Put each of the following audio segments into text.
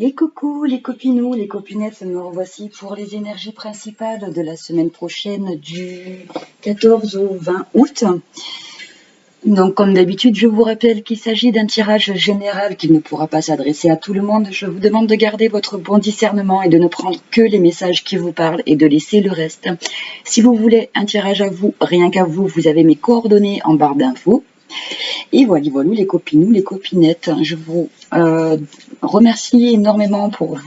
Et coucou les copinous, les copinettes, me revoici pour les énergies principales de la semaine prochaine du 14 au 20 août. Donc comme d'habitude, je vous rappelle qu'il s'agit d'un tirage général qui ne pourra pas s'adresser à tout le monde. Je vous demande de garder votre bon discernement et de ne prendre que les messages qui vous parlent et de laisser le reste. Si vous voulez un tirage à vous, rien qu'à vous, vous avez mes coordonnées en barre d'infos. Et voilà, les copinous, les copinettes, je vous remercie énormément pour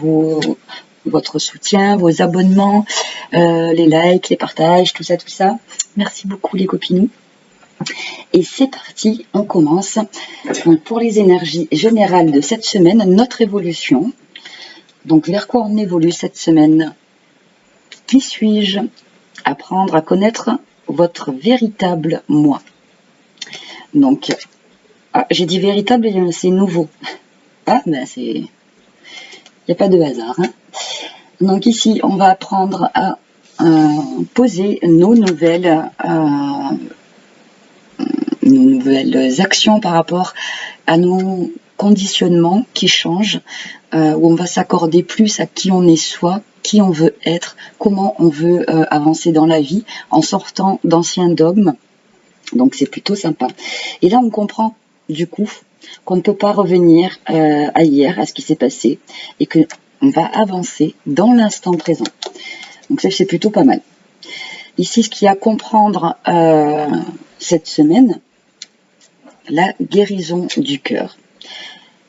votre soutien, vos abonnements, les likes, les partages, tout ça, tout ça. Merci beaucoup les copinous. Et c'est parti, on commence. Donc, pour les énergies générales de cette semaine, notre évolution. Donc vers quoi on évolue cette semaine? Qui suis-je? Apprendre à connaître votre véritable moi. Donc, j'ai dit véritable, c'est nouveau. Ah, ben il n'y a pas de hasard. Hein. Donc ici, on va apprendre à poser nos nouvelles actions par rapport à nos conditionnements qui changent, où on va s'accorder plus à qui on est soi, qui on veut être, comment on veut avancer dans la vie, en sortant d'anciens dogmes. Donc c'est plutôt sympa. Et là, on comprend du coup qu'on ne peut pas revenir à hier, à ce qui s'est passé, et qu'on va avancer dans l'instant présent. Donc ça, c'est plutôt pas mal. Ici, ce qu'il y a à comprendre cette semaine, la guérison du cœur.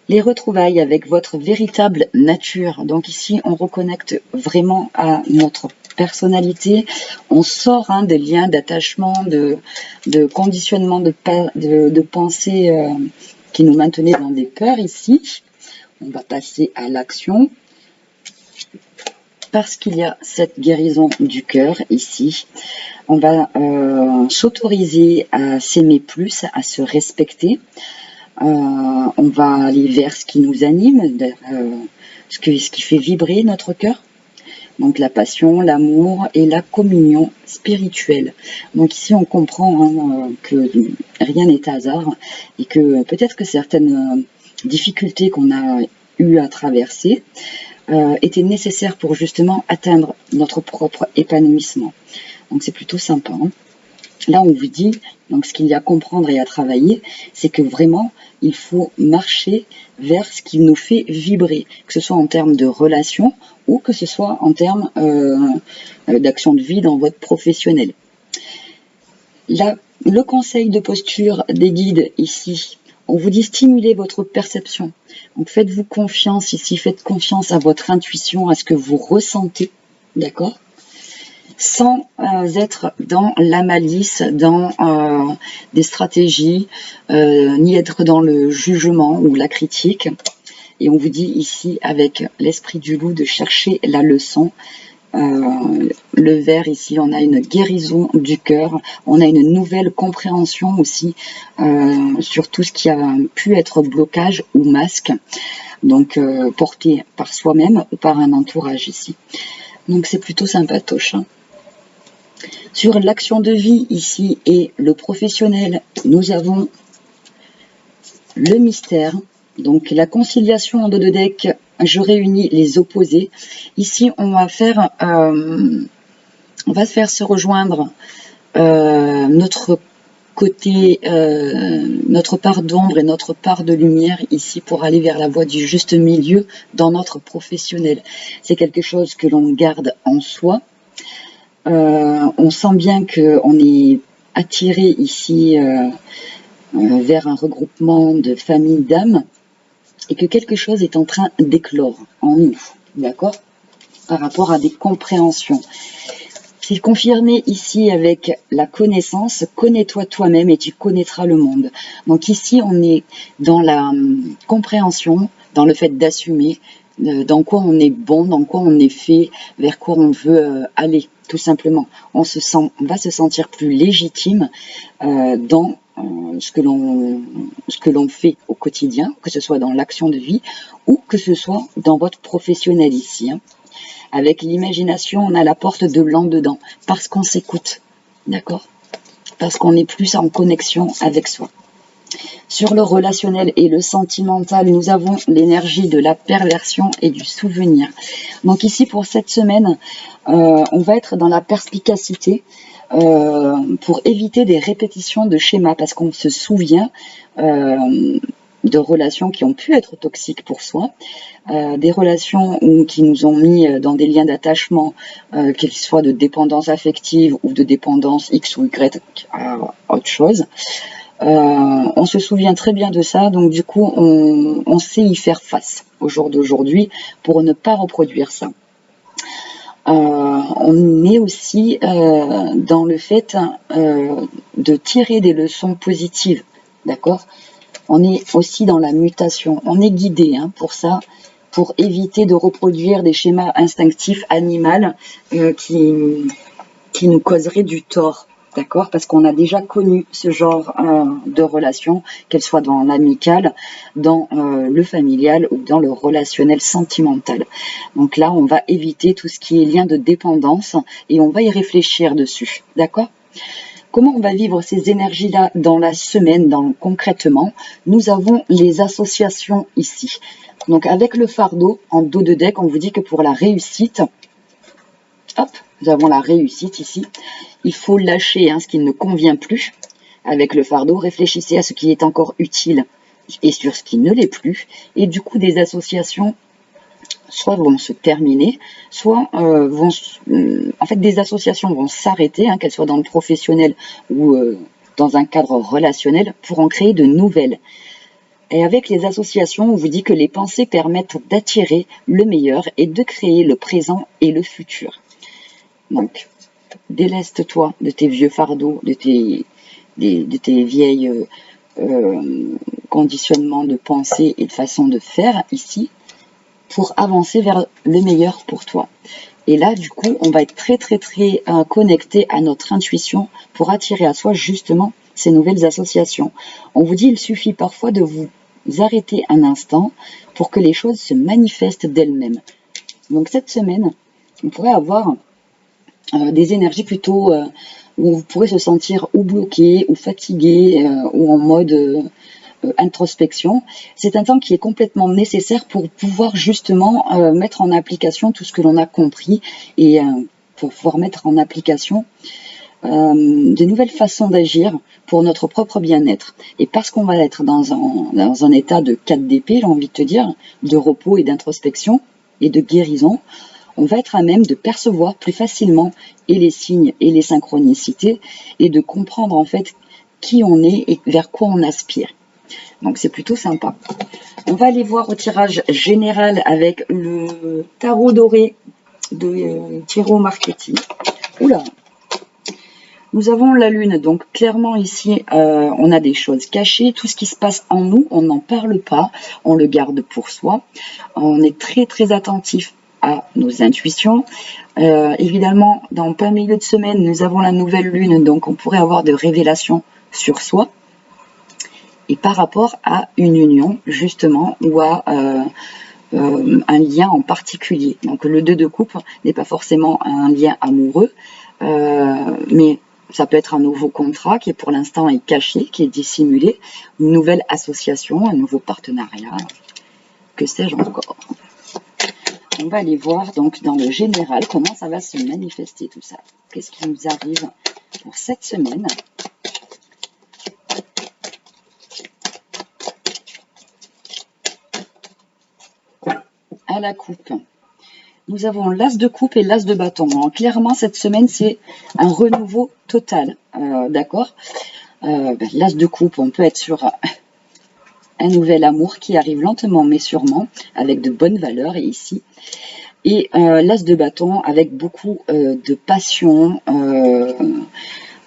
Les retrouvailles avec votre véritable nature. Donc ici, on reconnecte vraiment à notre personnalité. On sort des liens d'attachement, de conditionnement, de pensée qui nous maintenaient dans des peurs ici. On va passer à l'action. Parce qu'il y a cette guérison du cœur ici, on va s'autoriser à s'aimer plus, à se respecter. On va aller vers ce qui nous anime, ce qui fait vibrer notre cœur. Donc la passion, l'amour et la communion spirituelle. Donc ici on comprend que rien n'est hasard et que peut-être que certaines difficultés qu'on a eu à traverser étaient nécessaires pour justement atteindre notre propre épanouissement. Donc c'est plutôt sympa. Hein. Là, on vous dit, donc ce qu'il y a à comprendre et à travailler, c'est que vraiment, il faut marcher vers ce qui nous fait vibrer, que ce soit en termes de relations ou que ce soit en termes d'action de vie dans votre professionnel. Là, le conseil de posture des guides ici, on vous dit stimuler votre perception. Donc faites-vous confiance ici, faites confiance à votre intuition, à ce que vous ressentez, d'accord ? Sans être dans la malice, dans des stratégies, ni être dans le jugement ou la critique. Et on vous dit ici, avec l'esprit du loup, de chercher la leçon. Le vert ici, on a une guérison du cœur, on a une nouvelle compréhension aussi sur tout ce qui a pu être blocage ou masque, donc porté par soi-même ou par un entourage ici. Donc c'est plutôt sympatoche. Hein. Sur l'action de vie ici et le professionnel, nous avons le mystère. Donc la conciliation en dos de deck, je réunis les opposés. Ici, on va faire, se rejoindre notre côté, notre part d'ombre et notre part de lumière ici pour aller vers la voie du juste milieu dans notre professionnel. C'est quelque chose que l'on garde en soi. On sent bien qu'on est attiré ici vers un regroupement de familles d'âmes et que quelque chose est en train d'éclore en nous, d'accord, par rapport à des compréhensions. C'est confirmé ici avec la connaissance, connais-toi toi-même et tu connaîtras le monde. Donc ici, on est dans la compréhension, dans le fait d'assumer, dans quoi on est bon, dans quoi on est fait, vers quoi on veut aller, tout simplement. On va se sentir plus légitime dans ce que l'on fait au quotidien, que ce soit dans l'action de vie ou que ce soit dans votre professionnel ici. Hein. Avec l'imagination, on a la porte de l'en-dedans, parce qu'on s'écoute, d'accord? Parce qu'on est plus en connexion avec soi. Sur le relationnel et le sentimental, nous avons l'énergie de la perversion et du souvenir. Donc ici, pour cette semaine, on va être dans la perspicacité pour éviter des répétitions de schémas, parce qu'on se souvient de relations qui ont pu être toxiques pour soi, des relations qui nous ont mis dans des liens d'attachement, qu'ils soient de dépendance affective ou de dépendance X ou Y à autre chose. On se souvient très bien de ça, donc du coup on sait y faire face au jour d'aujourd'hui pour ne pas reproduire ça. On est aussi dans le fait de tirer des leçons positives, d'accord? On est aussi dans la mutation, on est guidé pour ça, pour éviter de reproduire des schémas instinctifs animaux qui nous causeraient du tort. D'accord? Parce qu'on a déjà connu ce genre de relation, qu'elle soit dans l'amical, dans le familial ou dans le relationnel sentimental. Donc là, on va éviter tout ce qui est lien de dépendance et on va y réfléchir dessus. D'accord? Comment on va vivre ces énergies-là dans la semaine, concrètement? Nous avons les associations ici. Donc avec le fardeau, en dos de deck, on vous dit que pour la réussite, hop, nous avons la réussite ici. Il faut lâcher ce qui ne convient plus avec le fardeau. Réfléchissez à ce qui est encore utile et sur ce qui ne l'est plus. Et du coup, des associations soit vont se terminer, soit des associations vont s'arrêter, qu'elles soient dans le professionnel ou dans un cadre relationnel, pour en créer de nouvelles. Et avec les associations, on vous dit que les pensées permettent d'attirer le meilleur et de créer le présent et le futur. Donc, déleste-toi de tes vieux fardeaux, de tes vieilles conditionnements de pensée et de façon de faire ici, pour avancer vers le meilleur pour toi. Et là, du coup, on va être très connecté à notre intuition pour attirer à soi justement ces nouvelles associations. On vous dit, il suffit parfois de vous arrêter un instant pour que les choses se manifestent d'elles-mêmes. Donc cette semaine, on pourrait avoir des énergies plutôt où vous pourrez se sentir ou bloqué, ou fatigué, ou en mode introspection. C'est un temps qui est complètement nécessaire pour pouvoir justement mettre en application tout ce que l'on a compris et pour pouvoir mettre en application de nouvelles façons d'agir pour notre propre bien-être. Et parce qu'on va être dans un état de 4 d'épée, j'ai envie de te dire, de repos et d'introspection et de guérison, on va être à même de percevoir plus facilement et les signes et les synchronicités et de comprendre en fait qui on est et vers quoi on aspire. Donc c'est plutôt sympa. On va aller voir au tirage général avec le tarot doré de Tarot Marketing. Oula! Nous avons la lune, donc clairement ici on a des choses cachées, tout ce qui se passe en nous, on n'en parle pas, on le garde pour soi, on est très attentif à nos intuitions. Évidemment, dans plein milieu de semaine, nous avons la nouvelle lune, donc on pourrait avoir des révélations sur soi et par rapport à une union justement ou à un lien en particulier. Donc le 2 de coupe n'est pas forcément un lien amoureux, mais ça peut être un nouveau contrat qui pour l'instant est caché, qui est dissimulé, une nouvelle association, un nouveau partenariat, que sais-je encore. On va aller voir donc dans le général comment ça va se manifester tout ça. Qu'est-ce qui nous arrive pour cette semaine? À la coupe. Nous avons l'as de coupe et l'as de bâton. Alors, clairement, cette semaine, c'est un renouveau total. D'accord? L'as de coupe, on peut être sur un nouvel amour qui arrive lentement mais sûrement, avec de bonnes valeurs, et ici. Et l'as de bâton avec beaucoup de passion.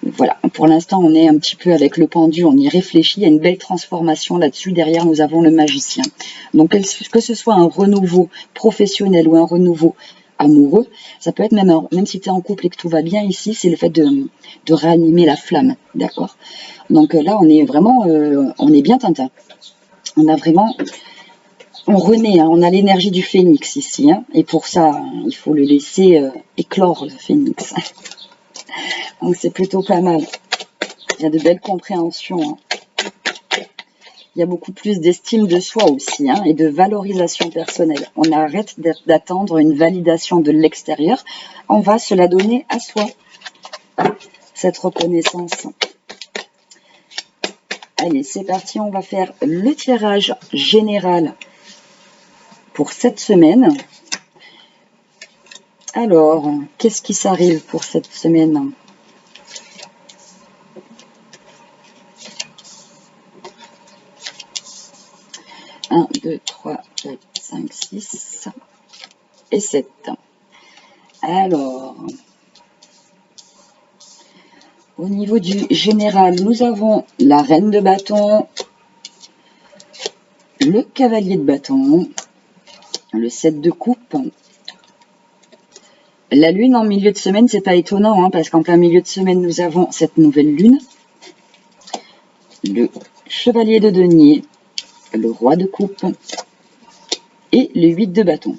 Voilà, pour l'instant, on est un petit peu avec le pendu, on y réfléchit, il y a une belle transformation là-dessus. Derrière, nous avons le magicien. Donc, que ce soit un renouveau professionnel ou un renouveau amoureux, ça peut être même si tu es en couple et que tout va bien ici, c'est le fait de réanimer la flamme, d'accord? Donc là, on est vraiment, on est bien tintin. On a vraiment, on renaît, on a l'énergie du phénix ici, et pour ça, il faut le laisser éclore, le phénix. Donc c'est plutôt pas mal. Il y a de belles compréhensions. Il y a beaucoup plus d'estime de soi aussi, hein, et de valorisation personnelle. On arrête d'attendre une validation de l'extérieur. On va se la donner à soi, cette reconnaissance. Allez, c'est parti, on va faire le tirage général pour cette semaine. Alors, qu'est-ce qui s'arrive pour cette semaine? Un, 2, 3, 4, 5, 6 et 7. Alors, au niveau du général, nous avons la reine de bâton, le cavalier de bâton, le 7 de coupe. La lune en milieu de semaine, c'est pas étonnant, hein, parce qu'en plein milieu de semaine, nous avons cette nouvelle lune, le chevalier de denier, le roi de coupe et le 8 de bâton.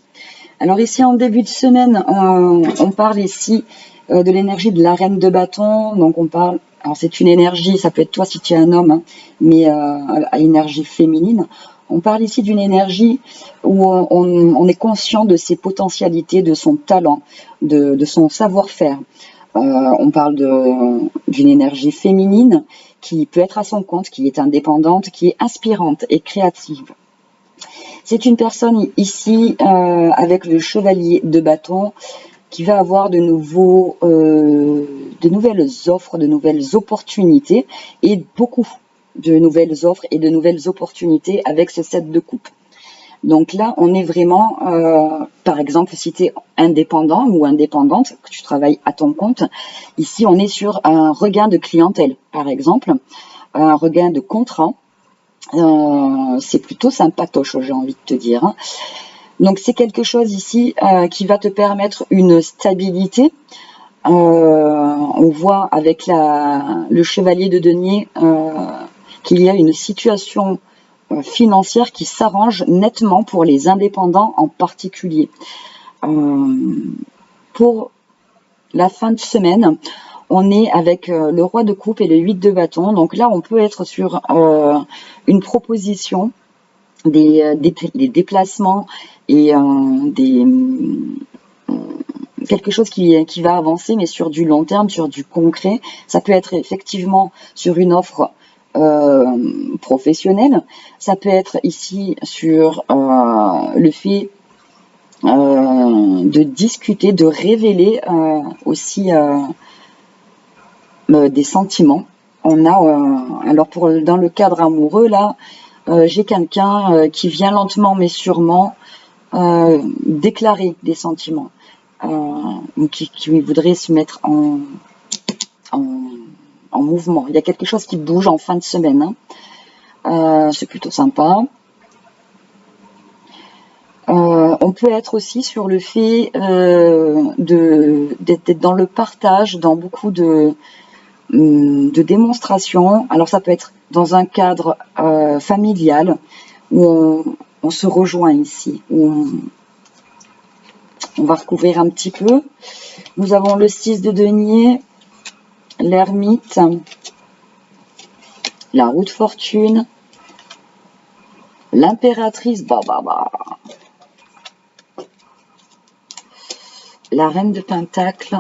Alors ici, en début de semaine, on parle ici de l'énergie de la reine de bâton. Donc on parle, alors c'est une énergie, ça peut être toi si tu es un homme, hein, mais à énergie féminine. On parle ici d'une énergie où on est conscient de ses potentialités, de son talent, de son savoir-faire. On parle d'une énergie féminine qui peut être à son compte, qui est indépendante, qui est inspirante et créative. C'est une personne ici avec le chevalier de bâton qui va avoir de nouvelles offres, de nouvelles opportunités et beaucoup de nouvelles offres et de nouvelles opportunités avec ce 7 de coupe. Donc là, on est vraiment, par exemple, si tu es indépendant ou indépendante, que tu travailles à ton compte, ici on est sur un regain de clientèle, par exemple, un regain de contrat. C'est plutôt sympatoche, j'ai envie de te dire, hein. Donc c'est quelque chose ici qui va te permettre une stabilité. On voit avec le chevalier de denier qu'il y a une situation financière qui s'arrange nettement pour les indépendants en particulier. Pour la fin de semaine, on est avec le roi de coupe et le 8 de bâton. Donc là, on peut être sur une proposition, des déplacements et quelque chose qui va avancer, mais sur du long terme, sur du concret. Ça peut être effectivement sur une offre professionnelle. Ça peut être ici sur le fait de discuter, de révéler aussi des sentiments. On a, alors dans le cadre amoureux, là, j'ai quelqu'un qui vient lentement mais sûrement déclarer des sentiments, qui voudrait se mettre en mouvement. Il y a quelque chose qui bouge en fin de semaine, hein. C'est plutôt sympa. On peut être aussi sur le fait d'être dans le partage, dans beaucoup de démonstrations. Alors ça peut être dans un cadre familial où on se rejoint ici, où on va recouvrir un petit peu. Nous avons le 6 de denier, l'ermite, la roue de fortune, l'impératrice, la reine de pentacle,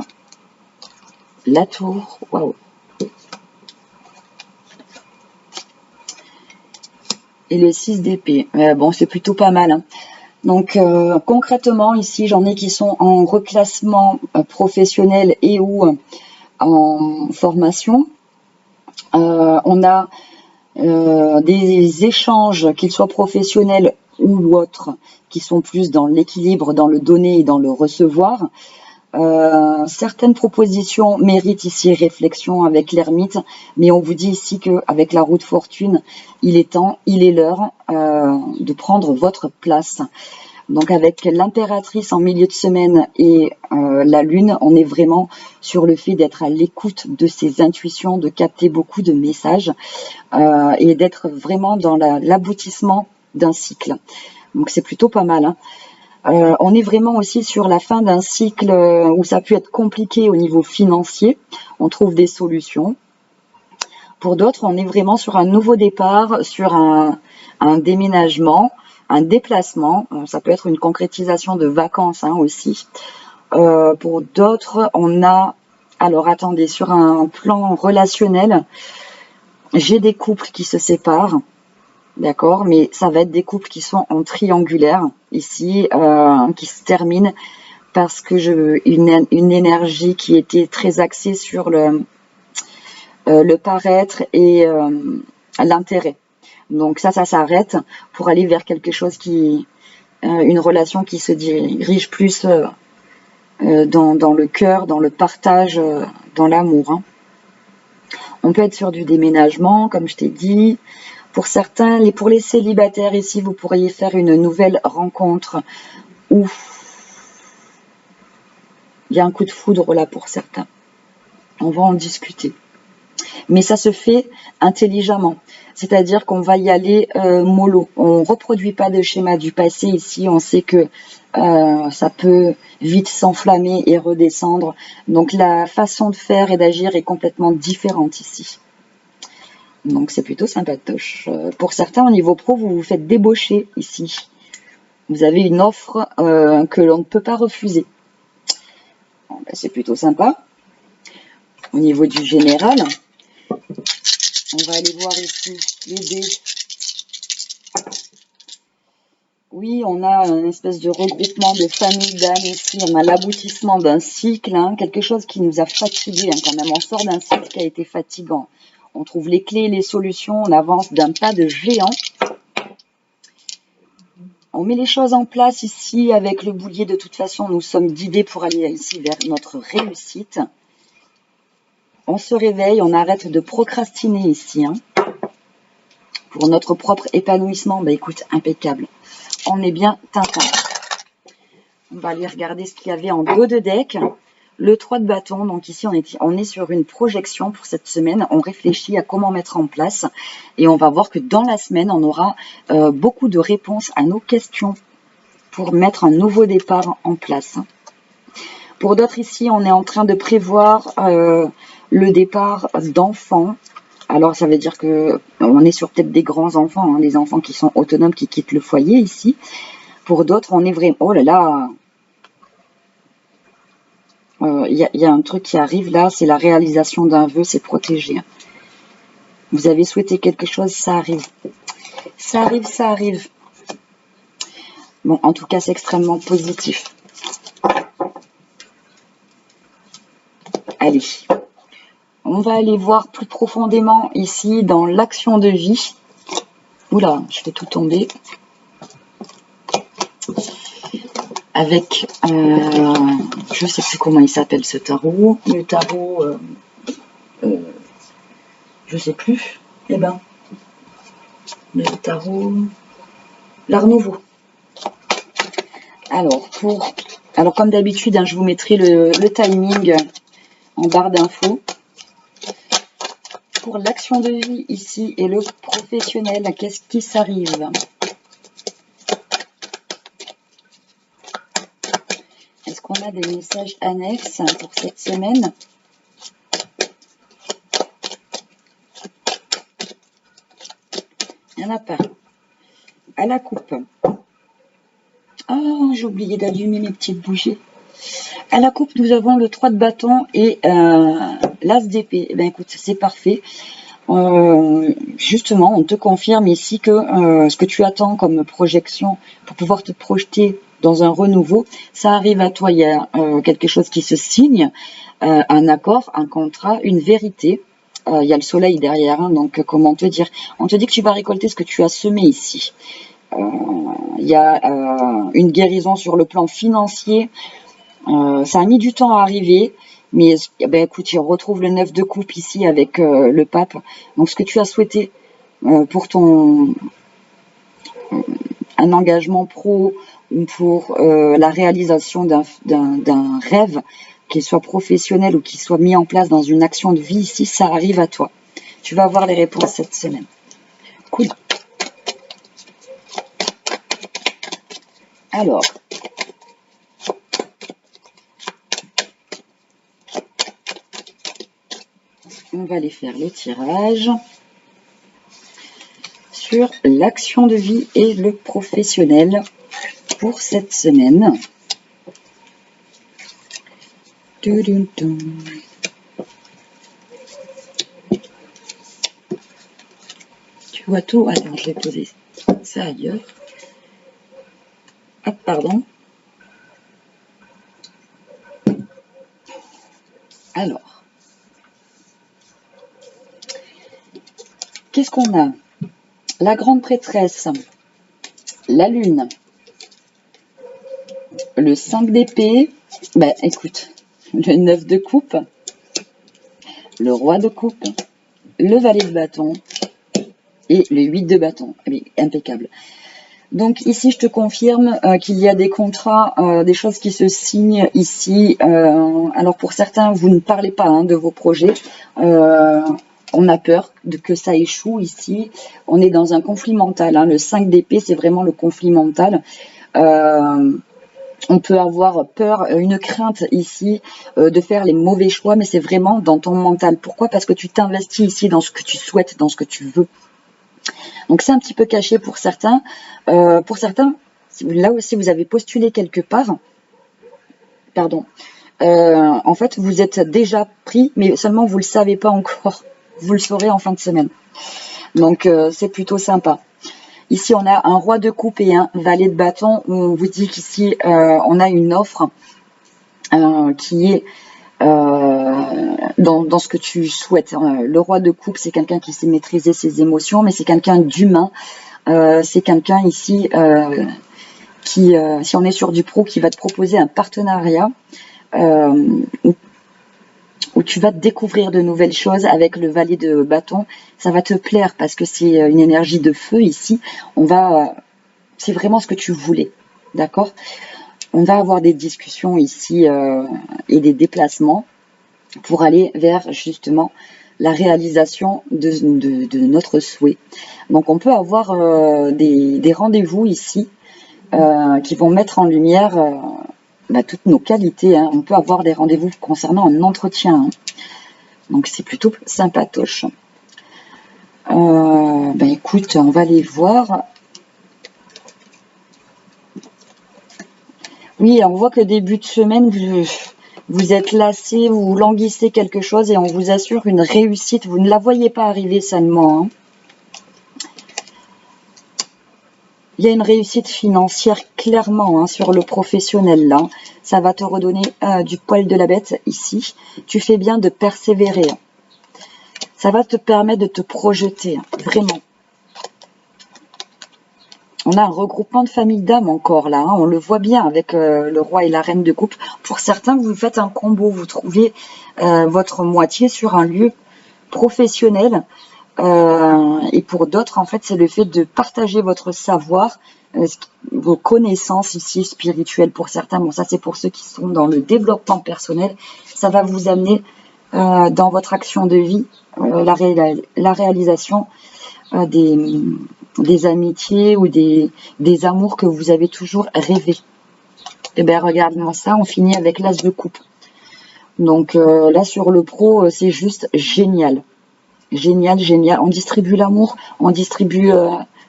la tour, waouh, et le 6 d'épée. Bon, c'est plutôt pas mal, hein. Donc concrètement, ici, j'en ai qui sont en reclassement professionnel et ou en formation. On a des échanges, qu'ils soient professionnels ou autres, qui sont plus dans l'équilibre, dans le donner et dans le recevoir. Certaines propositions méritent ici réflexion avec l'ermite, mais on vous dit ici qu'avec la roue de fortune, il est temps, il est l'heure de prendre votre place. Donc avec l'impératrice en milieu de semaine et la lune, on est vraiment sur le fait d'être à l'écoute de ses intuitions, de capter beaucoup de messages et d'être vraiment dans l'aboutissement d'un cycle. Donc c'est plutôt pas mal, hein. On est vraiment aussi sur la fin d'un cycle où ça a pu être compliqué au niveau financier. On trouve des solutions. Pour d'autres, on est vraiment sur un nouveau départ, sur un déménagement, un déplacement. Ça peut être une concrétisation de vacances hein, aussi. Pour d'autres, on a... Alors attendez, sur un plan relationnel, j'ai des couples qui se séparent. D'accord, mais ça va être des couples qui sont en triangulaire ici, qui se terminent parce que une énergie qui était très axée sur le paraître et l'intérêt. Donc ça s'arrête pour aller vers quelque chose qui, une relation qui se dirige plus dans le cœur, dans le partage, dans l'amour. Hein. On peut être sur du déménagement, comme je t'ai dit. Pour certains, pour les célibataires ici, vous pourriez faire une nouvelle rencontre où il y a un coup de foudre là pour certains. On va en discuter. Mais ça se fait intelligemment. C'est-à-dire qu'on va y aller mollo. On ne reproduit pas de schéma du passé ici. On sait que ça peut vite s'enflammer et redescendre. Donc la façon de faire et d'agir est complètement différente ici. Donc c'est plutôt sympatoche. Pour certains, au niveau pro, vous vous faites débaucher ici. Vous avez une offre que l'on ne peut pas refuser. Bon, ben, c'est plutôt sympa. Au niveau du général, on va aller voir ici les dés. Oui, on a une espèce de regroupement de famille d'âmes ici. On a l'aboutissement d'un cycle, hein, quelque chose qui nous a fatigués hein, quand même. On sort d'un cycle qui a été fatigant. On trouve les clés, les solutions, on avance d'un pas de géant. On met les choses en place ici avec le boulier. De toute façon, nous sommes guidés pour aller ici vers notre réussite. On se réveille, on arrête de procrastiner ici. Hein. Pour notre propre épanouissement, bah écoute, impeccable. On est bien tintin. On va aller regarder ce qu'il y avait en dos de deck. Le 3 de bâton, donc ici on est sur une projection pour cette semaine. On réfléchit à comment mettre en place et on va voir que dans la semaine, on aura beaucoup de réponses à nos questions pour mettre un nouveau départ en place. Pour d'autres ici, on est en train de prévoir le départ d'enfants. Alors ça veut dire que on est sur peut-être des grands enfants, hein, des enfants qui sont autonomes, qui quittent le foyer ici. Pour d'autres, on est vraiment... Oh là là, y a un truc qui arrive là, c'est la réalisation d'un vœu, c'est protégé. Vous avez souhaité quelque chose, ça arrive. Ça arrive, ça arrive. Bon, en tout cas, c'est extrêmement positif. Allez, on va aller voir plus profondément ici dans l'action de vie. Oula, je fais tout tomber. Avec, je sais plus comment il s'appelle ce tarot. Le tarot, je sais plus. Eh ben, le tarot, l'Art Nouveau. Alors, comme d'habitude, hein, je vous mettrai le timing en barre d'infos. Pour l'action de vie ici et le professionnel, qu'est-ce qui s'arrive? Est-ce qu'on a des messages annexes pour cette semaine? Il n'y en a pas. À la coupe. Oh, j'ai oublié d'allumer mes petites bougies. À la coupe, nous avons le 3 de bâton et l'As d'épée. Eh bien, écoute, c'est parfait. Justement, on te confirme ici que ce que tu attends comme projection pour pouvoir te projeter dans un renouveau, ça arrive à toi. Il y a quelque chose qui se signe, un accord, un contrat, une vérité. Il y a le soleil derrière, hein, donc comment te dire? On te dit que tu vas récolter ce que tu as semé ici. Il y a une guérison sur le plan financier. Ça a mis du temps à arriver, mais ben, écoute, on retrouve le 9 de coupe ici avec le pape. Donc ce que tu as souhaité pour un engagement pro ou pour la réalisation d'un rêve, qu'il soit professionnel ou qu'il soit mis en place dans une action de vie ici, ça arrive à toi. Tu vas avoir les réponses cette semaine. Cool. Alors, On va aller faire les tirages sur l'action de vie et le professionnel pour cette semaine. Tu vois tout? Attends, je vais poser ça ailleurs. Hop, pardon. Alors, qu'est-ce qu'on a? La grande prêtresse, la lune, le 5 d'épée, ben écoute, le 9 de coupe, le roi de coupe, le valet de bâton et le 8 de bâton. Impeccable. Donc ici, je te confirme qu'il y a des contrats, des choses qui se signent ici. Alors pour certains, vous ne parlez pas de vos projets. On a peur que ça échoue ici. On est dans un conflit mental. Le 5 d'épée, c'est vraiment le conflit mental. On peut avoir peur, une crainte ici de faire les mauvais choix, mais c'est vraiment dans ton mental. Pourquoi? Parce que tu t'investis ici dans ce que tu souhaites, dans ce que tu veux. Donc c'est un petit peu caché pour certains. Pour certains, là aussi vous avez postulé quelque part, pardon, en fait vous êtes déjà pris, mais seulement vous ne le savez pas encore. Vous le saurez en fin de semaine. Donc c'est plutôt sympa. Ici on a un roi de coupe et un valet de bâton. On vous dit qu'ici on a une offre qui est dans ce que tu souhaites. Le roi de coupe, c'est quelqu'un qui sait maîtriser ses émotions, mais c'est quelqu'un d'humain. C'est quelqu'un ici qui, si on est sur du pro, qui va te proposer un partenariat où tu vas découvrir de nouvelles choses avec le valet de bâton. Ça va te plaire parce que c'est une énergie de feu ici. C'est vraiment ce que tu voulais, d'accord? On va avoir des discussions ici et des déplacements pour aller vers justement la réalisation de notre souhait. Donc on peut avoir des rendez-vous ici qui vont mettre en lumière toutes nos qualités. On peut avoir des rendez-vous concernant un entretien. Donc c'est plutôt sympatoche. Écoute, on va aller voir. Oui, on voit que début de semaine, vous êtes lassé, vous languissez quelque chose et on vous assure une réussite. Vous ne la voyez pas arriver seulement. Il y a une réussite financière clairement sur le professionnel là. Ça va te redonner du poil de la bête ici. Tu fais bien de persévérer. Ça va te permettre de te projeter, vraiment. On a un regroupement de famille d'âmes encore là. On le voit bien avec le roi et la reine de coupe. Pour certains, vous faites un combo. Vous trouvez votre moitié sur un lieu professionnel. Et pour d'autres, en fait, c'est le fait de partager votre savoir, vos connaissances ici spirituelles pour certains. Bon, ça c'est pour ceux qui sont dans le développement personnel. Ça va vous amener dans votre action de vie, la réalisation des amitiés ou des amours que vous avez toujours rêvé. Et bien, regarde-moi ça, on finit avec l'as de coupe. Donc là, sur le pro, c'est juste génial. Génial, génial. On distribue l'amour, on distribue...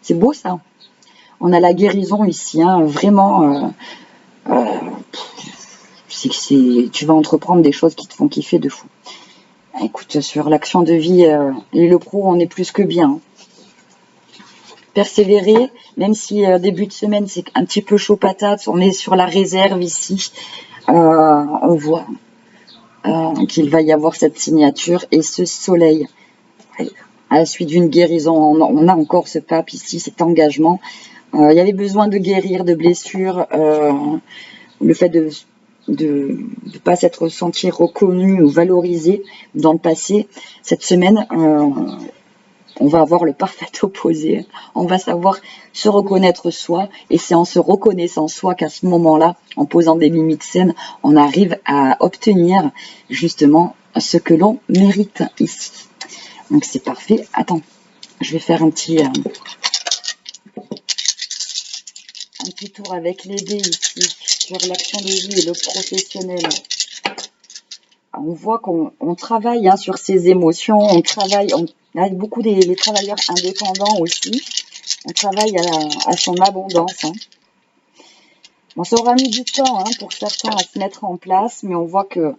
c'est beau ça. On a la guérison ici, vraiment. Tu vas entreprendre des choses qui te font kiffer de fou. Écoute, sur l'action de vie et le pro, on est plus que bien. Persévérer, même si début de semaine, c'est un petit peu chaud patate. On est sur la réserve ici. On voit qu'il va y avoir cette signature et ce soleil. À la suite d'une guérison, on a encore ce pape ici, cet engagement. Il y avait besoin de guérir de blessures, le fait de ne pas s'être senti reconnu ou valorisé dans le passé. Cette semaine, on va avoir le parfait opposé. On va savoir se reconnaître soi, et c'est en se reconnaissant soi qu'à ce moment-là, en posant des limites saines, on arrive à obtenir justement ce que l'on mérite ici. Donc c'est parfait. Attends, je vais faire un petit tour avec les dés ici sur l'action de vie et le professionnel. on voit qu'on travaille hein, sur ses émotions, on travaille, on a beaucoup les travailleurs indépendants aussi, on travaille à son abondance. Hein. Bon, ça aura mis du temps hein, pour certains à se mettre en place, mais on voit que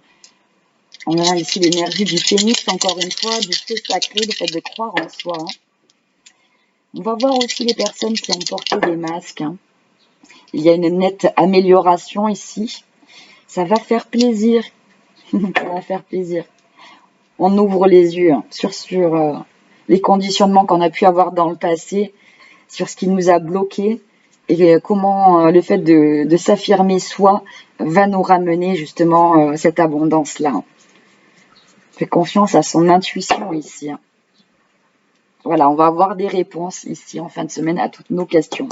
on a ici l'énergie du phénix, encore une fois, du feu sacré, le fait de croire en soi. Hein. On va voir aussi les personnes qui ont porté des masques. Hein. Il y a une nette amélioration ici. Ça va faire plaisir. Ça va faire plaisir. On ouvre les yeux hein, sur les conditionnements qu'on a pu avoir dans le passé, sur ce qui nous a bloqués et comment le fait de s'affirmer soi va nous ramener justement cette abondance-là. Fais confiance à son intuition ici. Hein. Voilà, on va avoir des réponses ici en fin de semaine à toutes nos questions.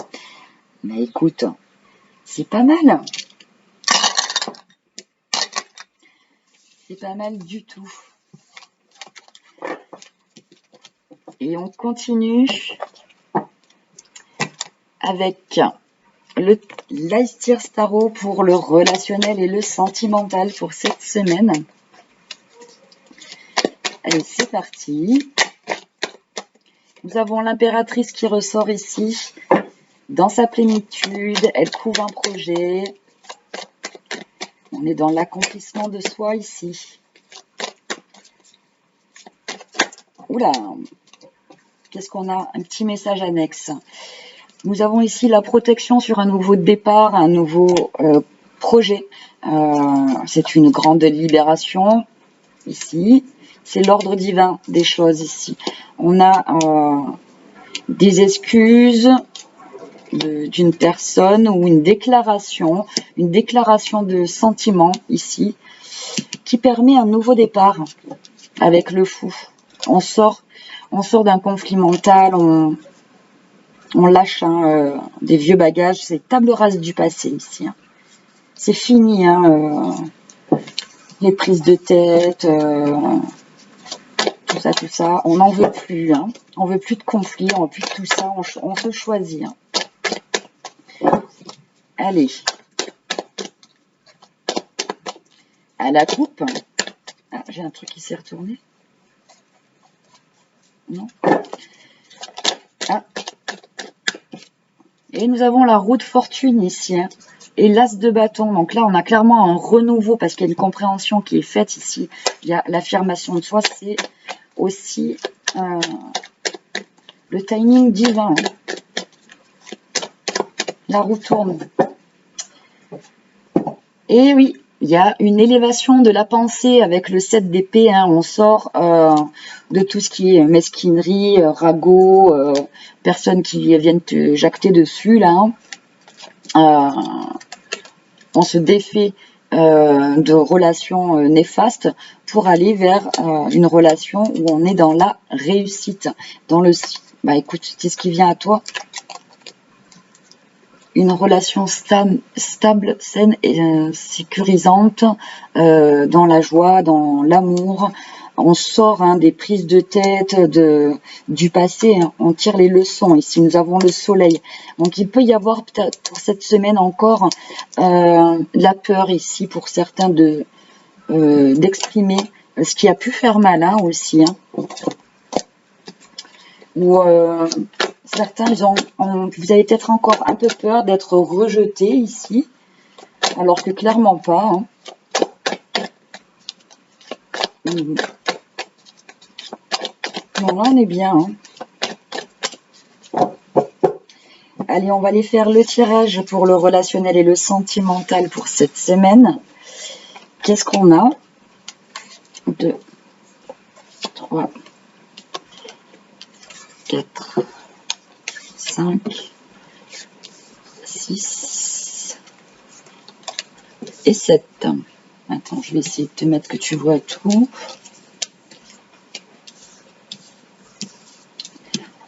Mais écoute, c'est pas mal. C'est pas mal du tout. Et on continue avec l'Aestir Tarot pour le relationnel et le sentimental pour cette semaine. Allez, c'est parti. Nous avons l'impératrice qui ressort ici. Dans sa plénitude, elle couvre un projet. On est dans l'accomplissement de soi ici. Oula, qu'est-ce qu'on a? Un petit message annexe. Nous avons ici la protection sur un nouveau départ, un nouveau projet. C'est une grande libération ici. C'est l'ordre divin des choses ici. On a des excuses d'une personne ou une déclaration de sentiment ici qui permet un nouveau départ avec le fou. On sort d'un conflit mental, on lâche hein, des vieux bagages, c'est table rase du passé ici. Hein. C'est fini, hein, les prises de tête, tout ça, on n'en veut plus. Hein. On veut plus de conflit, on veut plus de tout ça, on se choisit. Hein. Allez. À la coupe. Ah, j'ai un truc qui s'est retourné. Non. Ah. Et nous avons la roue de fortune ici. Hein. Et l'as de bâton. Donc là, on a clairement un renouveau parce qu'il y a une compréhension qui est faite ici. Il y a l'affirmation de soi. C'est aussi le timing divin. Hein. La roue tourne. Et oui, il y a une élévation de la pensée avec le 7 d'épée. Hein. On sort de tout ce qui est mesquinerie, ragot, personnes qui viennent te jacter dessus. Là, hein. On se défait de relations néfastes pour aller vers une relation où on est dans la réussite. Dans le, bah écoute, qu'est-ce qui vient à toi? Une relation stable, saine et sécurisante, dans la joie, dans l'amour. On sort hein, des prises de tête du passé, hein. On tire les leçons. Ici, nous avons le soleil. Donc, il peut y avoir peut-être pour cette semaine encore la peur ici pour certains d'exprimer ce qui a pu faire mal hein, aussi. Hein. Ou certains, vous avez peut-être encore un peu peur d'être rejeté ici, alors que clairement pas. Hein. Bon, là, on est bien. Hein. Allez, on va aller faire le tirage pour le relationnel et le sentimental pour cette semaine. Qu'est-ce qu'on a? 2, 3, 4, 5, 6 et 7. Attends, je vais essayer de te mettre que tu vois tout.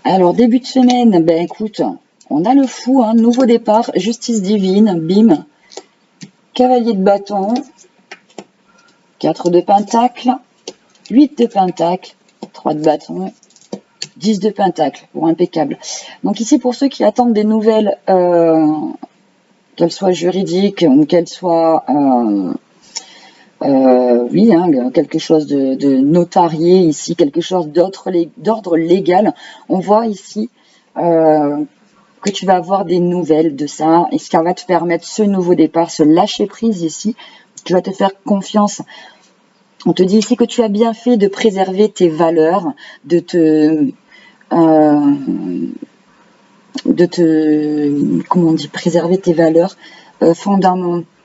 Alors, début de semaine, ben écoute, on a le fou, hein, nouveau départ, justice divine, bim, cavalier de bâton, 4 de pentacle, 8 de pentacle, 3 de bâton, 10 de pentacle, pour impeccable. Donc ici, pour ceux qui attendent des nouvelles, qu'elles soient juridiques ou qu'elles soient Oui, hein, quelque chose de notarié ici, quelque chose d'ordre légal. On voit ici que tu vas avoir des nouvelles de ça et ça va te permettre ce nouveau départ, ce lâcher prise ici. Tu vas te faire confiance. On te dit ici que tu as bien fait de préserver tes valeurs, comment on dit, préserver tes valeurs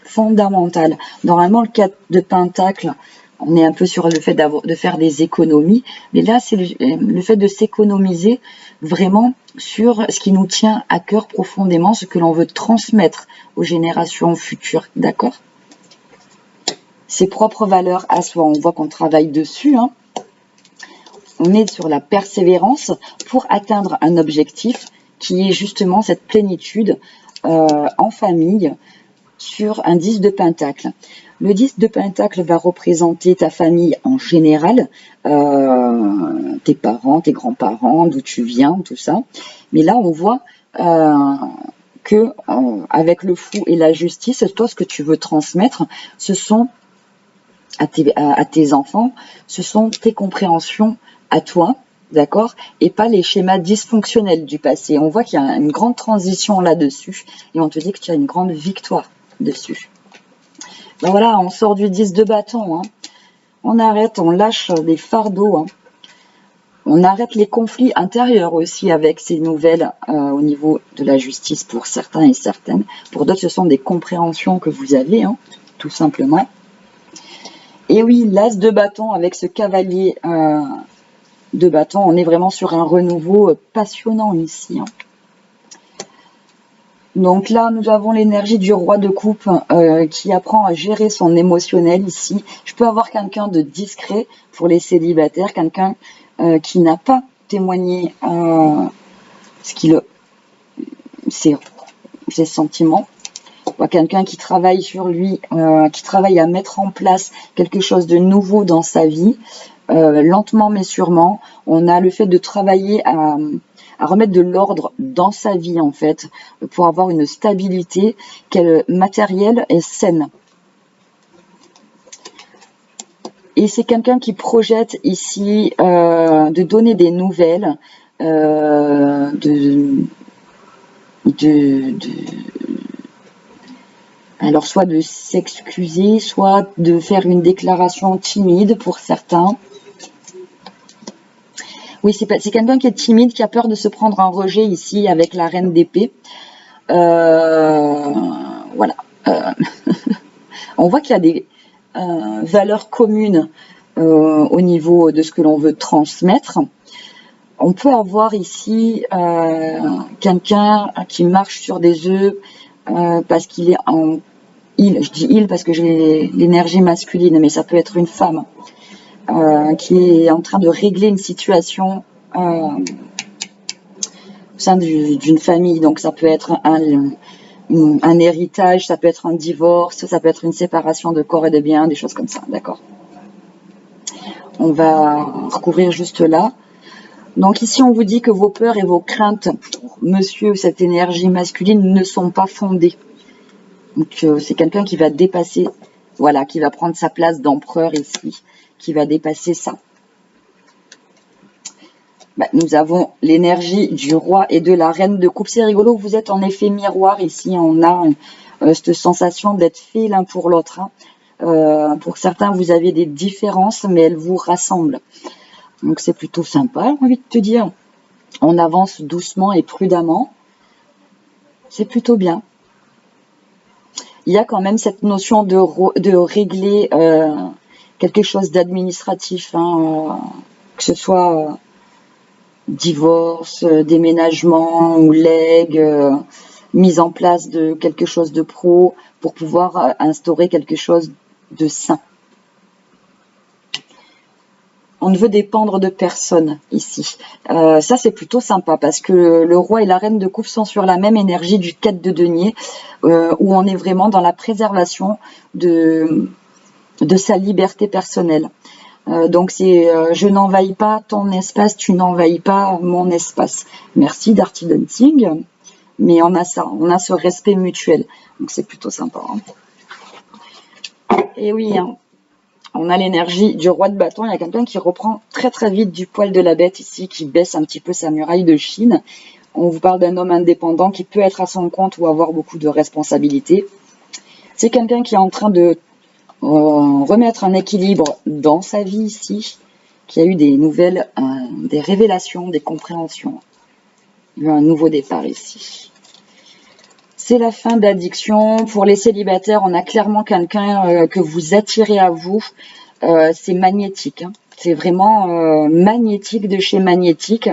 fondamentales. Normalement, le 4 de Pentacle, on est un peu sur le fait de faire des économies, mais là, c'est le fait de s'économiser vraiment sur ce qui nous tient à cœur profondément, ce que l'on veut transmettre aux générations futures, d'accord? Ses propres valeurs à soi, on voit qu'on travaille dessus, hein. On est sur la persévérance pour atteindre un objectif qui est justement cette plénitude en famille sur un 10 de Pentacle. Le 10 de Pentacle va représenter ta famille en général, tes parents, tes grands-parents, d'où tu viens, tout ça. Mais là, on voit que avec le fou et la justice, toi, ce que tu veux transmettre, ce sont à tes enfants, ce sont tes compréhensions à toi, d'accord, et pas les schémas dysfonctionnels du passé. On voit qu'il y a une grande transition là-dessus et on te dit que tu as une grande victoire dessus. Ben voilà, on sort du 10 de bâton, hein. On arrête, on lâche des fardeaux, hein. On arrête les conflits intérieurs aussi avec ces nouvelles au niveau de la justice pour certains et certaines. Pour d'autres, ce sont des compréhensions que vous avez, hein, tout simplement. Et oui, l'as de bâton avec ce cavalier de bâton, on est vraiment sur un renouveau passionnant ici, hein. Donc là, nous avons l'énergie du roi de coupe qui apprend à gérer son émotionnel ici. Je peux avoir quelqu'un de discret pour les célibataires, quelqu'un qui n'a pas témoigné ses sentiments. Quelqu'un qui travaille sur lui, qui travaille à mettre en place quelque chose de nouveau dans sa vie, lentement mais sûrement. On a le fait de travailler à remettre de l'ordre dans sa vie en fait, pour avoir une stabilité matérielle et saine. Et c'est quelqu'un qui projette ici de donner des nouvelles, alors soit de s'excuser, soit de faire une déclaration timide pour certains. Oui, c'est quelqu'un qui est timide, qui a peur de se prendre un rejet ici avec la reine d'épée. Voilà. On voit qu'il y a des valeurs communes au niveau de ce que l'on veut transmettre. On peut avoir ici quelqu'un qui marche sur des œufs parce qu'il est en il. Je dis il parce que j'ai l'énergie masculine, mais ça peut être une femme qui est en train de régler une situation au sein d'une famille. Donc ça peut être un héritage, ça peut être un divorce, ça peut être une séparation de corps et de biens, des choses comme ça, d'accord? On va recouvrir juste là. Donc ici, on vous dit que vos peurs et vos craintes, monsieur, cette énergie masculine, ne sont pas fondées. Donc c'est quelqu'un qui va dépasser, voilà, qui va prendre sa place d'empereur ici, qui va dépasser ça. Nous avons l'énergie du roi et de la reine de coupe. C'est rigolo, vous êtes en effet miroir ici. On a cette sensation d'être fait l'un pour l'autre, hein. Pour certains, vous avez des différences, mais elles vous rassemblent. Donc c'est plutôt sympa, j'ai envie de te dire. On avance doucement et prudemment. C'est plutôt bien. Il y a quand même cette notion de régler quelque chose d'administratif, hein, que ce soit divorce, déménagement ou legs, mise en place de quelque chose de pro pour pouvoir instaurer quelque chose de sain. On ne veut dépendre de personne ici. Ça, c'est plutôt sympa parce que le roi et la reine de coupe sont sur la même énergie du 4 de denier, où on est vraiment dans la préservation de sa liberté personnelle. Donc c'est je n'envahis pas ton espace, tu n'envahis pas mon espace. Merci Darty Dancing, mais on a ça, on a ce respect mutuel. Donc c'est plutôt sympa, hein. Et oui, hein. On a l'énergie du roi de bâton. Il y a quelqu'un qui reprend très très vite du poil de la bête ici, qui baisse un petit peu sa muraille de Chine. On vous parle d'un homme indépendant qui peut être à son compte ou avoir beaucoup de responsabilités. C'est quelqu'un qui est en train de remettre un équilibre dans sa vie ici, qui a eu des nouvelles, des révélations, des compréhensions. Il y a eu un nouveau départ ici. C'est la fin d'addiction. Pour les célibataires, on a clairement quelqu'un que vous attirez à vous. C'est magnétique. Hein. C'est vraiment magnétique de chez magnétique.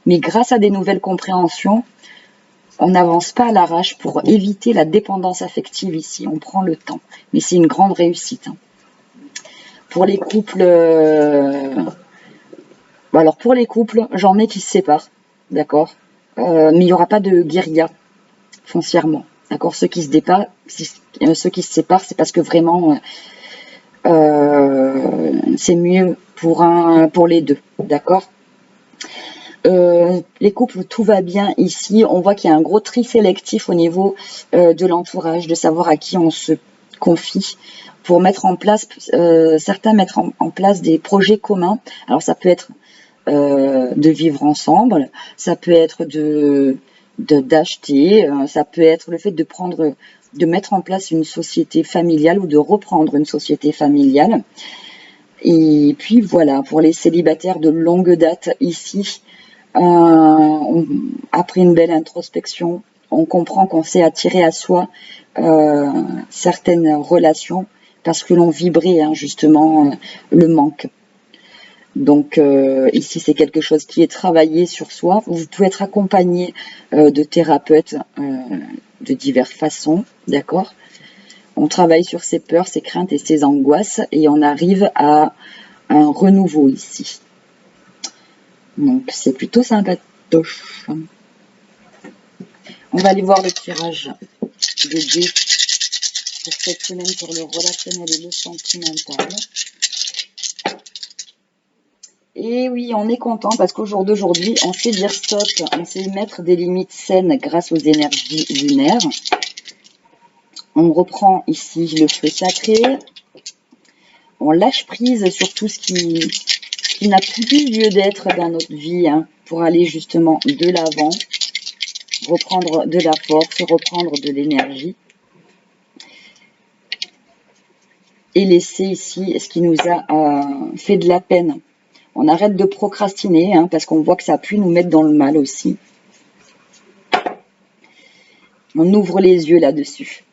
Mais grâce à des nouvelles compréhensions, on n'avance pas à l'arrache pour éviter la dépendance affective ici. On prend le temps. Mais c'est une grande réussite. Hein. Pour les couples, alors pour les couples, j'en ai qui se séparent. D'accord, mais il n'y aura pas de guérilla foncièrement. D'accord, ceux qui se séparent, c'est parce que vraiment c'est mieux pour les deux. D'accord. Les couples, tout va bien ici. On voit qu'il y a un gros tri sélectif au niveau de l'entourage, de savoir à qui on se confie, pour mettre en place, certains mettre en place des projets communs. Alors ça peut être de vivre ensemble, ça peut être d'acheter, ça peut être le fait de mettre en place une société familiale ou de reprendre une société familiale. Et puis voilà, pour les célibataires de longue date ici, après une belle introspection, on comprend qu'on s'est attiré à soi certaines relations parce que l'on vibrait justement le manque. Donc ici, c'est quelque chose qui est travaillé sur soi. Vous pouvez être accompagné de thérapeutes de diverses façons, d'accord. On travaille sur ses peurs, ses craintes et ses angoisses et on arrive à un renouveau ici. Donc c'est plutôt sympatoche. On va aller voir le tirage de dés pour cette semaine pour le relationnel et le sentimental. Et oui, on est content parce qu'au jour d'aujourd'hui, on sait dire stop, on sait mettre des limites saines grâce aux énergies lunaires. On reprend ici le feu sacré. On lâche prise sur tout ce qui n'a plus lieu d'être dans notre vie pour aller justement de l'avant, reprendre de la force, reprendre de l'énergie. Et laisser ici ce qui nous a fait de la peine. On arrête de procrastiner parce qu'on voit que ça a pu nous mettre dans le mal aussi. On ouvre les yeux là-dessus.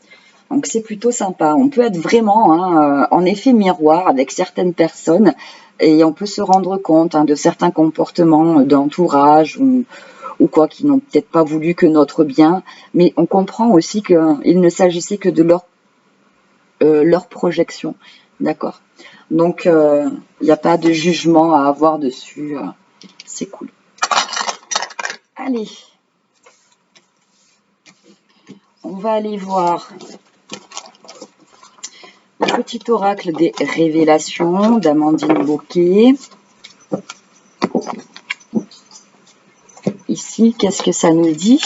Donc c'est plutôt sympa. On peut être vraiment en effet miroir avec certaines personnes et on peut se rendre compte de certains comportements d'entourage ou quoi qui n'ont peut-être pas voulu que notre bien. Mais on comprend aussi qu'il ne s'agissait que de leur projection. D'accord. Donc, il n'y a pas de jugement à avoir dessus. C'est cool. Allez. On va aller voir le petit oracle des révélations d'Amandine Bouquet. Ici, qu'est-ce que ça nous dit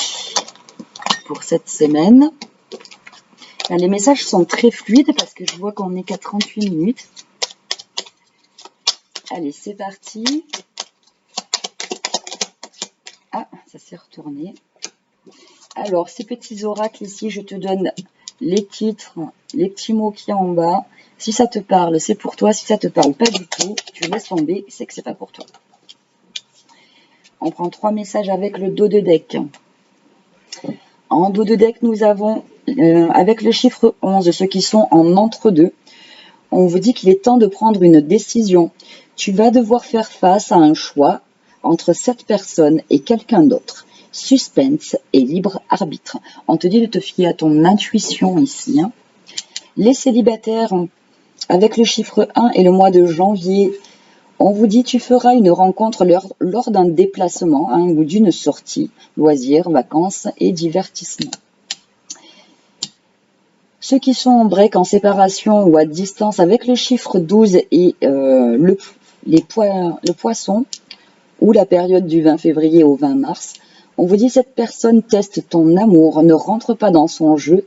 pour cette semaine? Les messages sont très fluides parce que je vois qu'on n'est qu'à 38 minutes. Allez, c'est parti. Ah, ça s'est retourné. Alors, ces petits oracles ici, je te donne les titres, les petits mots qui sont en bas. Si ça te parle, c'est pour toi. Si ça te parle pas du tout, tu laisses tomber, c'est que c'est pas pour toi. On prend 3 messages avec le dos de deck. En dos de deck, nous avons, avec le chiffre 11, ceux qui sont en entre-deux, on vous dit qu'il est temps de prendre une décision. Tu vas devoir faire face à un choix entre cette personne et quelqu'un d'autre. Suspense et libre arbitre. On te dit de te fier à ton intuition ici. Les célibataires, avec le chiffre 1 et le mois de janvier, on vous dit tu feras une rencontre lors d'un déplacement ou d'une sortie, loisirs, vacances et divertissement. Ceux qui sont en break, en séparation ou à distance avec le chiffre 12 et le poisson ou la période du 20 février au 20 mars, on vous dit cette personne teste ton amour, ne rentre pas dans son jeu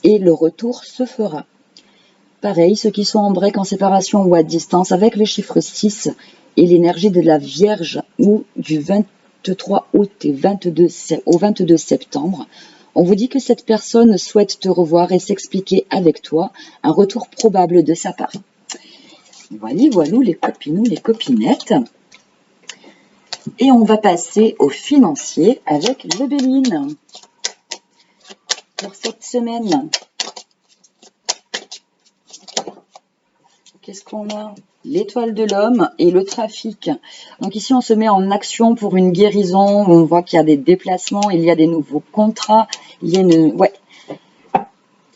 et le retour se fera. Pareil, ceux qui sont en break, en séparation ou à distance, avec le chiffre 6 et l'énergie de la Vierge, ou du 23 août et au 22 septembre, on vous dit que cette personne souhaite te revoir et s'expliquer avec toi, un retour probable de sa part. Voilà, voilà les copinous, les copinettes. Et on va passer au financier avec le Béline pour cette semaine. Qu'est-ce qu'on a? L'étoile de l'homme et le trafic. Donc ici, on se met en action pour une guérison. On voit qu'il y a des déplacements, il y a des nouveaux contrats. Il y a une... Ouais.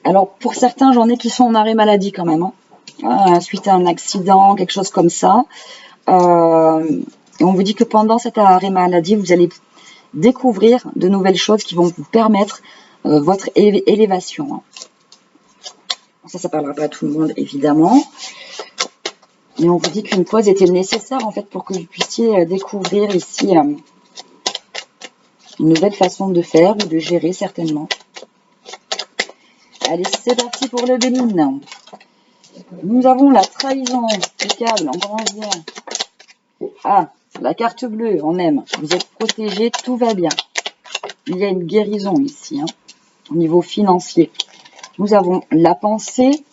Alors, pour certains, j'en ai qui sont en arrêt maladie quand même. Suite à un accident, quelque chose comme ça. Et on vous dit que pendant cet arrêt maladie, vous allez découvrir de nouvelles choses qui vont vous permettre votre élévation. Ça parlera pas à tout le monde, évidemment. Mais on vous dit qu'une pause était nécessaire, en fait, pour que vous puissiez découvrir ici une nouvelle façon de faire ou de gérer, certainement. Allez, c'est parti pour le Béline. Nous avons la trahison, impeccable, on commence bien. Ah, la carte bleue, on aime. Vous êtes protégé, tout va bien. Il y a une guérison ici, au niveau financier. Nous avons la pensée,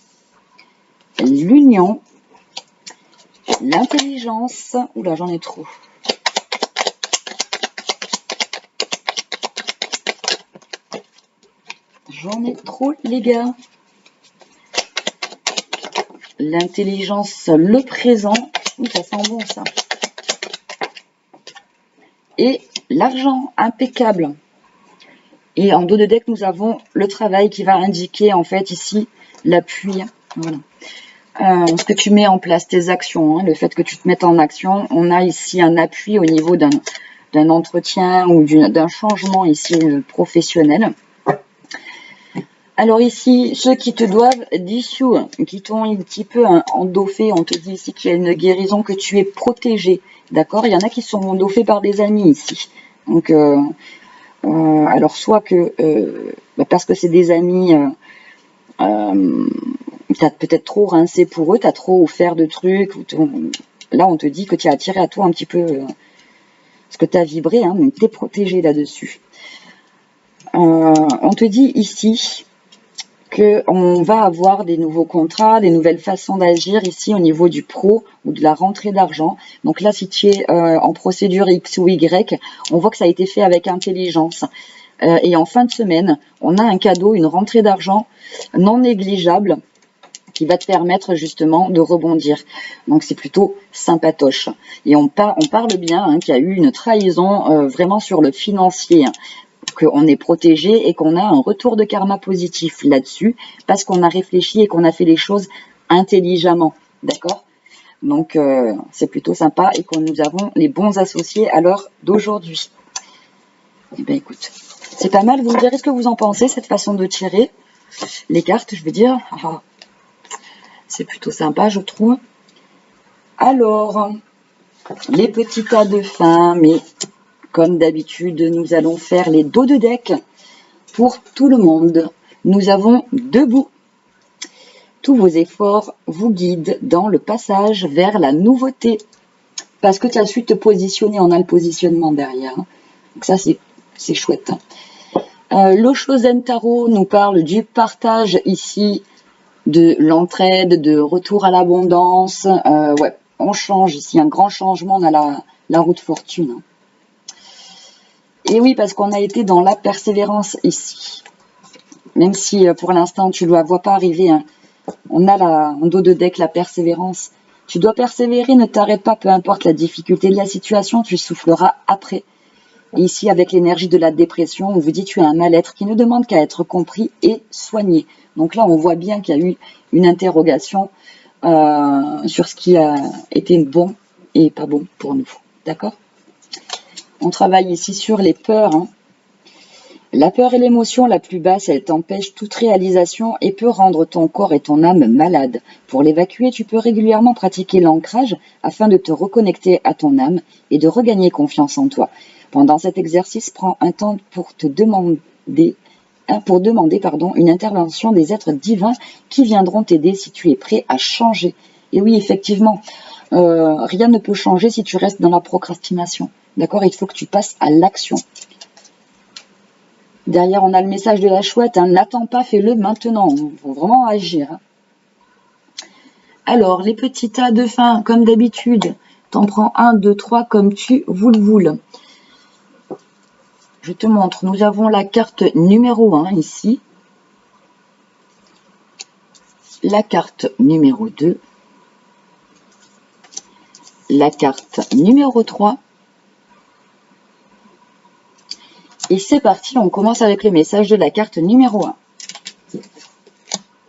l'union, l'intelligence. Oula, j'en ai trop. J'en ai trop, les gars. L'intelligence, le présent. Oui, ça sent bon, ça. Et l'argent, impeccable. Et en dos de deck, nous avons le travail qui va indiquer, en fait, ici, l'appui. Voilà. Ce que tu mets en place, tes actions, le fait que tu te mettes en action. On a ici un appui au niveau d'un entretien ou d'un changement ici professionnel. Alors ici, ceux qui te doivent d'issue, qui t'ont un petit peu endoffé, on te dit ici qu'il y a une guérison, que tu es protégé. D'accord? Il y en a qui sont endoffés par des amis ici. Donc, alors soit que, parce que c'est des amis, tu as peut-être trop rincé pour eux, tu as trop offert de trucs. Là, on te dit que tu as attiré à toi un petit peu ce que tu as vibré, donc tu es protégé là-dessus. On te dit ici qu'on va avoir des nouveaux contrats, des nouvelles façons d'agir ici au niveau du pro ou de la rentrée d'argent. Donc là, si tu es en procédure X ou Y, on voit que ça a été fait avec intelligence. Et en fin de semaine, on a un cadeau, une rentrée d'argent non négligeable qui va te permettre justement de rebondir. Donc c'est plutôt sympatoche. Et on parle bien qu'il y a eu une trahison vraiment sur le financier, qu'on est protégé et qu'on a un retour de karma positif là-dessus, parce qu'on a réfléchi et qu'on a fait les choses intelligemment. D'accord? Donc c'est plutôt sympa et que nous avons les bons associés à l'heure d'aujourd'hui. Eh bien écoute, c'est pas mal. Vous me direz ce que vous en pensez, cette façon de tirer les cartes, je veux dire. C'est plutôt sympa, je trouve. Alors, les petits tas de fin, mais comme d'habitude, nous allons faire les dos de deck pour tout le monde. Nous avons debout. Tous vos efforts vous guident dans le passage vers la nouveauté. Parce que tu as su te positionner, on a le positionnement derrière. Donc ça, c'est chouette. L'Oshozen Tarot nous parle du partage ici, de l'entraide, de retour à l'abondance. Ouais, on change ici, un grand changement, on a la roue de fortune. Et oui, parce qu'on a été dans la persévérance ici. Même si pour l'instant tu ne la vois pas arriver, on a en dos de deck la persévérance. Tu dois persévérer, ne t'arrête pas, peu importe la difficulté de la situation, tu souffleras après. Et ici, avec l'énergie de la dépression, on vous dit tu as un mal-être qui ne demande qu'à être compris et soigné. Donc là, on voit bien qu'il y a eu une interrogation sur ce qui a été bon et pas bon pour nous. D'accord? On travaille ici sur les peurs. La peur est l'émotion la plus basse, elle t'empêche toute réalisation et peut rendre ton corps et ton âme malades. Pour l'évacuer, tu peux régulièrement pratiquer l'ancrage afin de te reconnecter à ton âme et de regagner confiance en toi. Pendant cet exercice, prends un temps pour te demander pour demander une intervention des êtres divins qui viendront t'aider si tu es prêt à changer. Et oui, effectivement, rien ne peut changer si tu restes dans la procrastination. D'accord? Il faut que tu passes à l'action. Derrière, on a le message de la chouette. Hein, n'attends pas, fais-le maintenant. Il faut vraiment agir. Hein. Alors, les petits tas de fin, comme d'habitude, t'en prends 1, 2, 3 comme tu voules. Je te montre, nous avons la carte numéro 1 ici. La carte numéro 2. La carte numéro 3. Et c'est parti, on commence avec le message de la carte numéro 1.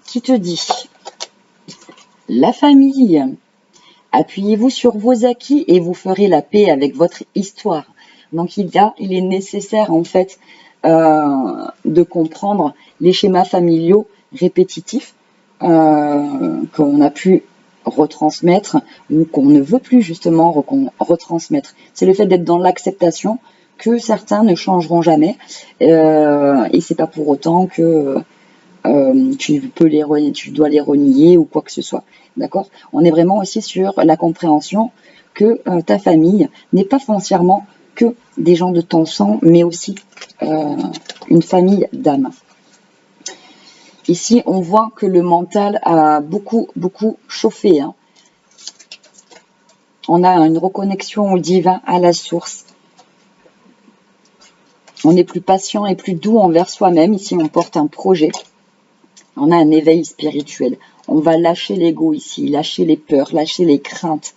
Qui te dit: la famille. Appuyez-vous sur vos acquis et vous ferez la paix avec votre histoire. Donc il est nécessaire en fait de comprendre les schémas familiaux répétitifs qu'on a pu retransmettre ou qu'on ne veut plus justement retransmettre. C'est le fait d'être dans l'acceptation que certains ne changeront jamais et c'est pas pour autant que tu dois les renier ou quoi que ce soit. D'accord? On est vraiment aussi sur la compréhension que ta famille n'est pas foncièrement que des gens de ton sang, mais aussi une famille d'âme. Ici, on voit que le mental a beaucoup chauffé. Hein. On a une reconnexion au divin, à la source. On est plus patient et plus doux envers soi-même. Ici, on porte un projet. On a un éveil spirituel. On va lâcher l'ego ici, lâcher les peurs, lâcher les craintes.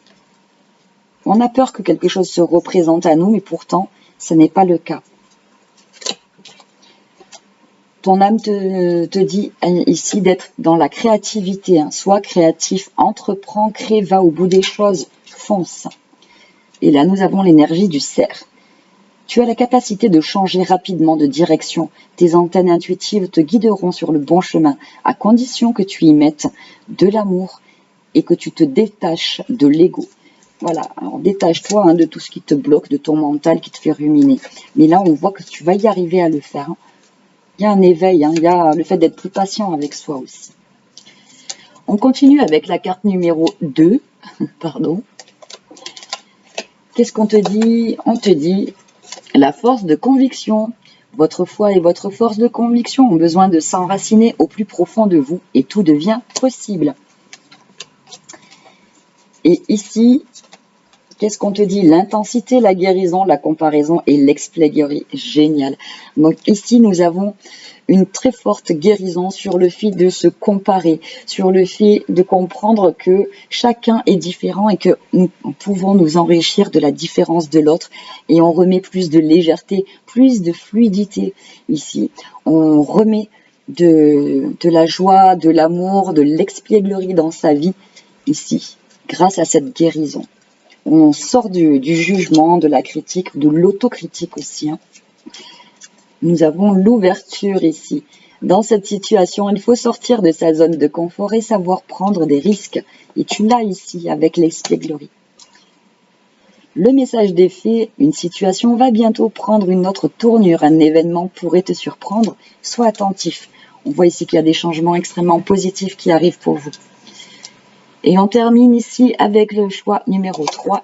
On a peur que quelque chose se représente à nous, mais pourtant, ce n'est pas le cas. Ton âme te dit ici d'être dans la créativité. Hein. Sois créatif, entreprends, crée, va au bout des choses, fonce. Et là, nous avons l'énergie du cerf. Tu as la capacité de changer rapidement de direction. Tes antennes intuitives te guideront sur le bon chemin, à condition que tu y mettes de l'amour et que tu te détaches de l'ego. Voilà, alors détache-toi de tout ce qui te bloque, de ton mental qui te fait ruminer. Mais là, on voit que tu vas y arriver à le faire. Hein. Il y a un éveil, il y a le fait d'être plus patient avec soi aussi. On continue avec la carte numéro 2. Pardon. Qu'est-ce qu'on te dit? On te dit la force de conviction. Votre foi et votre force de conviction ont besoin de s'enraciner au plus profond de vous et tout devient possible. Et ici, qu'est-ce qu'on te dit? L'intensité, la guérison, la comparaison et l'expléguerie. Génial. Donc ici, nous avons une très forte guérison sur le fait de se comparer, sur le fait de comprendre que chacun est différent et que nous pouvons nous enrichir de la différence de l'autre et on remet plus de légèreté, plus de fluidité ici. On remet de la joie, de l'amour, de l'expièglerie dans sa vie ici, grâce à cette guérison. On sort du jugement, de la critique, de l'autocritique aussi. Hein. Nous avons l'ouverture ici. Dans cette situation, il faut sortir de sa zone de confort et savoir prendre des risques. Et tu l'as ici avec l'espièglerie. Le message des fées, une situation va bientôt prendre une autre tournure. Un événement pourrait te surprendre. Sois attentif. On voit ici qu'il y a des changements extrêmement positifs qui arrivent pour vous. Et on termine ici avec le choix numéro 3.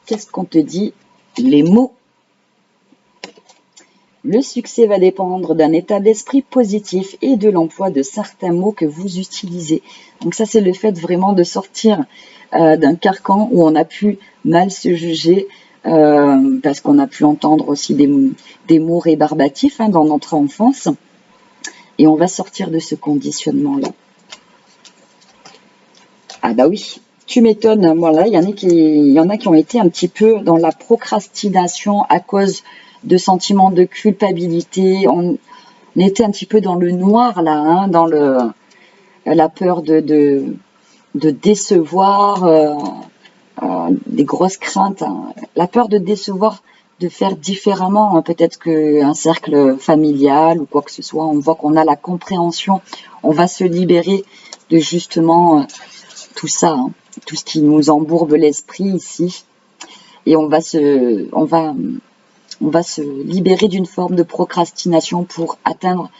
Qu'est-ce qu'on te dit? Les mots. Le succès va dépendre d'un état d'esprit positif et de l'emploi de certains mots que vous utilisez. Donc ça, c'est le fait vraiment de sortir d'un carcan où on a pu mal se juger parce qu'on a pu entendre aussi des mots rébarbatifs dans notre enfance. Et on va sortir de ce conditionnement-là. Ah bah oui, tu m'étonnes. Voilà, il y en a qui ont été un petit peu dans la procrastination à cause de sentiments de culpabilité. On était un petit peu dans le noir là, dans la peur de décevoir, des grosses craintes, la peur de décevoir, de faire différemment, peut-être qu'un cercle familial ou quoi que ce soit. On voit qu'on a la compréhension, on va se libérer de justement tout ça, tout ce qui nous embourbe l'esprit ici, et on va On va se libérer d'une forme de procrastination pour atteindre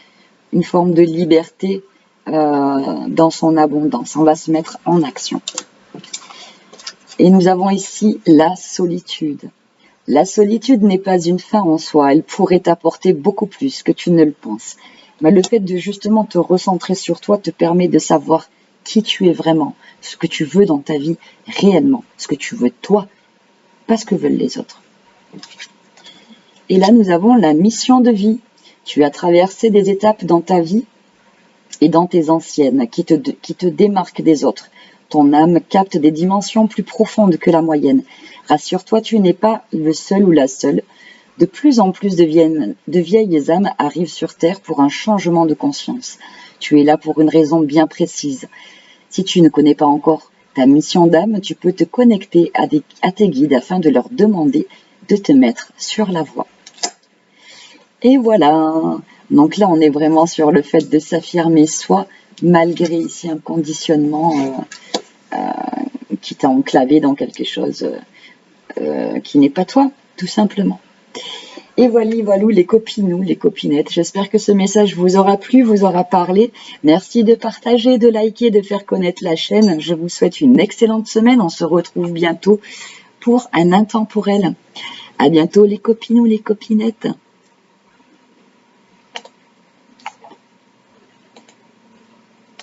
une forme de liberté dans son abondance. On va se mettre en action. Et nous avons ici la solitude. La solitude n'est pas une fin en soi, elle pourrait t'apporter beaucoup plus que tu ne le penses. Mais le fait de justement te recentrer sur toi te permet de savoir qui tu es vraiment, ce que tu veux dans ta vie réellement, ce que tu veux toi, pas ce que veulent les autres. Et là, nous avons la mission de vie. Tu as traversé des étapes dans ta vie et dans tes anciennes qui te démarquent des autres. Ton âme capte des dimensions plus profondes que la moyenne. Rassure-toi, tu n'es pas le seul ou la seule. De plus en plus de vieilles âmes arrivent sur Terre pour un changement de conscience. Tu es là pour une raison bien précise. Si tu ne connais pas encore ta mission d'âme, tu peux te connecter à tes guides afin de leur demander de te mettre sur la voie. Et voilà. Donc là, on est vraiment sur le fait de s'affirmer soi, malgré ici un conditionnement qui t'a enclavé dans quelque chose qui n'est pas toi, tout simplement. Et voilà, les copinous, les copinettes. J'espère que ce message vous aura plu, vous aura parlé. Merci de partager, de liker, de faire connaître la chaîne. Je vous souhaite une excellente semaine. On se retrouve bientôt pour un intemporel. À bientôt les copinous, les copinettes.